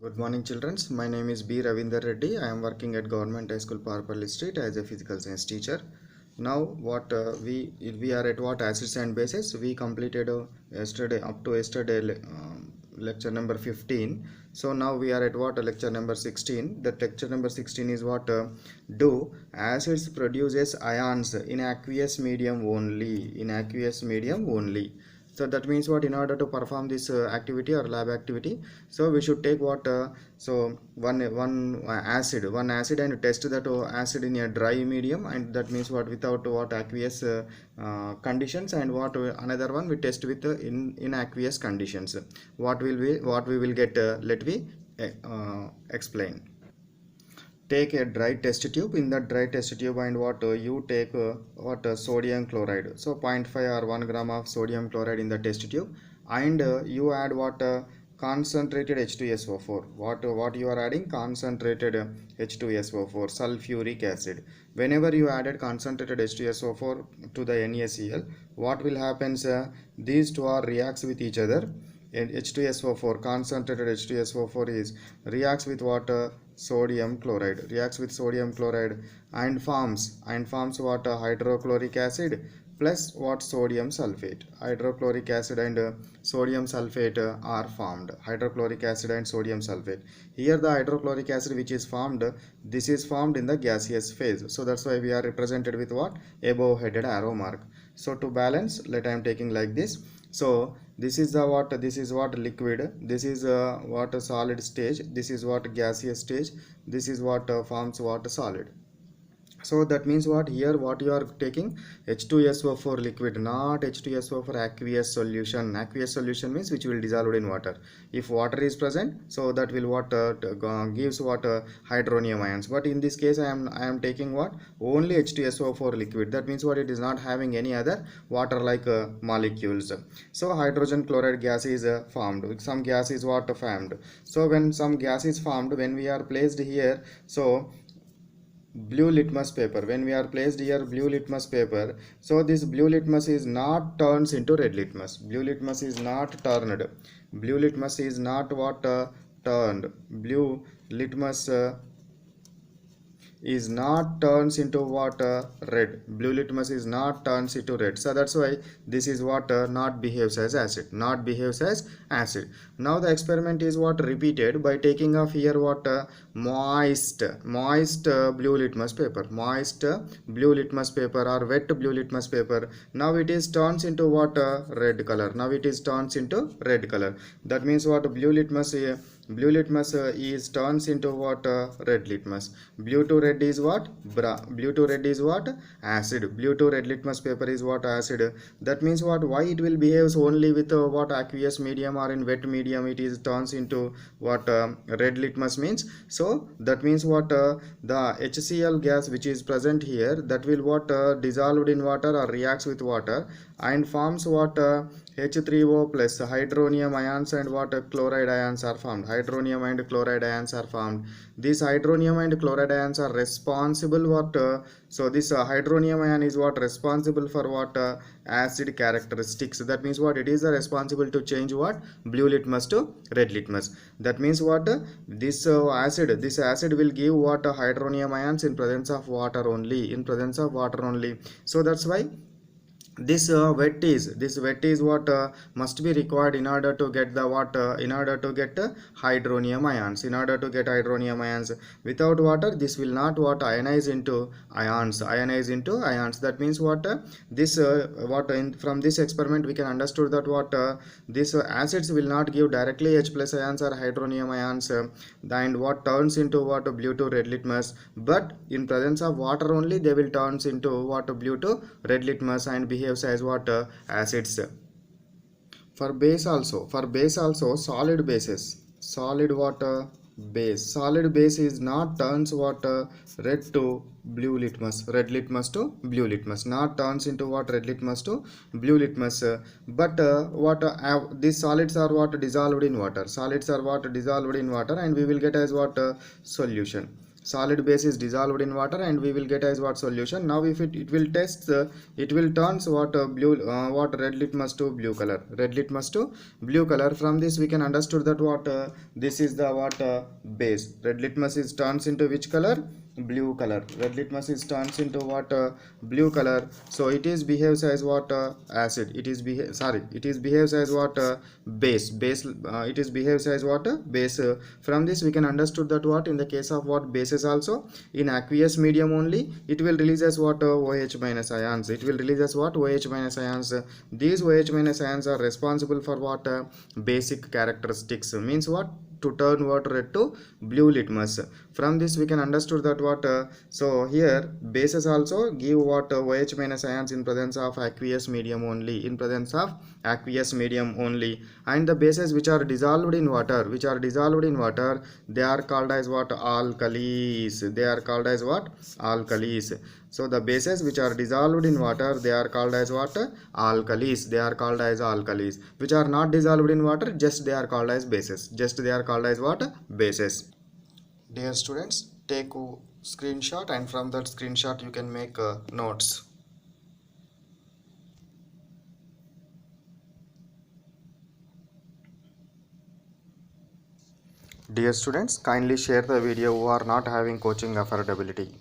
Good morning, children. My name is B. Ravinder Reddy. I am working at Government High School, Parpalli Street, as a physical science teacher. Now, what we are at what acids and bases. We completed yesterday up to yesterday lecture number 15. So now we are at what lecture number 16. That lecture number 16 is what do acids produces ions in aqueous medium only. In aqueous medium only. So that means what, in order to perform this activity or lab activity, so we should take what so one acid and test that acid in a dry medium, and that means what, without what aqueous conditions, and what another one we test with in aqueous conditions. What we will get, let me explain. Take a dry test tube. In that dry test tube, and what you take what sodium chloride, so 0.5 or 1 gram of sodium chloride in the test tube, and you add what concentrated H2SO4. What you are adding? Concentrated H2SO4, sulfuric acid. Whenever you added concentrated H2SO4 to the NaCl, what will happen? These two are reacts with each other, and H2SO4, concentrated H2SO4 is reacts with what sodium chloride, reacts with sodium chloride, and forms what hydrochloric acid plus what sodium sulfate. Hydrochloric acid and sodium sulfate are formed. Hydrochloric acid and sodium sulfate. Here the hydrochloric acid which is formed, this is formed in the gaseous phase, so that's why we are represented with what, above headed arrow mark. So to balance, let I am taking like this. So this is the what, this is what liquid, this is what a solid stage, this is what gaseous stage, this is what forms what solid. So that means what, here what you are taking, H2SO4 liquid, not H2SO4 aqueous solution. Aqueous solution means which will dissolve in water. If water is present, so that will what gives what hydronium ions. But in this case I am taking what, only H2SO4 liquid. That means what, it is not having any other water like molecules. So hydrogen chloride gas is formed. Some gas is what formed. So when some gas is formed, when we are placed here, so blue litmus paper, when we are placed here blue litmus paper, so this blue litmus is not turns into red litmus. Blue litmus is not turned. Blue litmus is not what turned. Blue litmus is not turns into what red. Blue litmus is not turns into red, so that's why this is what not behaves as acid, not behaves as acid. Now the experiment is what repeated by taking of here what moist blue litmus paper, moist blue litmus paper or wet blue litmus paper. Now it is turns into what red color. Now it is turns into red color. That means what, blue litmus is turns into what red litmus. Blue to red is what, blue to red is what, acid. Blue to red litmus paper is what, acid. That means what, why it will behaves only with what aqueous medium or in wet medium it is turns into what red litmus means. So that means what the HCl gas which is present here, that will what dissolved in water or reacts with water and forms what H3O plus hydronium ions, and what chloride ions are formed. Hydronium and chloride ions are formed. These hydronium and chloride ions are responsible what so this hydronium ion is what responsible for what acid characteristics. That means what, it is responsible to change what, blue litmus to red litmus. That means what this acid will give what hydronium ions in presence of water only, in presence of water only. So that's why this wet is what must be required in order to get the what in order to get hydronium ions. In order to get hydronium ions, without water this will not what ionize into ions. That means what this what from this experiment we can understood that what these acids will not give directly H plus ions or hydronium ions, and what turns into what, blue to red litmus, but in presence of water only they will turns into what, blue to red litmus, and behaves as what acids. For base also, solid bases, solid water base, solid base is not turns what red to blue litmus, red litmus to blue litmus, not turns into what, red litmus to blue litmus, but what these solids are what dissolved in water, solids are what dissolved in water, and we will get as what solution. solid base is dissolved in water, and we will get as what solution. Now if it will test, it will turns what what red litmus to blue color, red litmus to blue color. From this we can understood that what this is the what base. Red litmus is turns into which color? Blue color. Red litmus is turns into what blue color. So it is behaves as what acid. It is it is behaves as what base. It is behaves as what base. From this we can understood that what in the case of what bases also, in aqueous medium only, it will release as what OH minus ions. It will release as what OH minus ions. These OH minus ions are responsible for what basic characteristics, means what, to turn what red to blue litmus. From this we can understood that what so here bases also give what OH minus ions in presence of aqueous medium only, in presence of aqueous medium only. And the bases which are dissolved in water, they are called as what? Alkalis. They are called as what? Alkalis. So the bases which are dissolved in water, they are called as what? Alkalis. They are called as alkalis. Which are not dissolved in water, just they are called as bases. Just they are called as what? Bases. Dear students, take a screenshot, and from that screenshot you can make notes. Dear students, kindly share the video who are not having coaching affordability.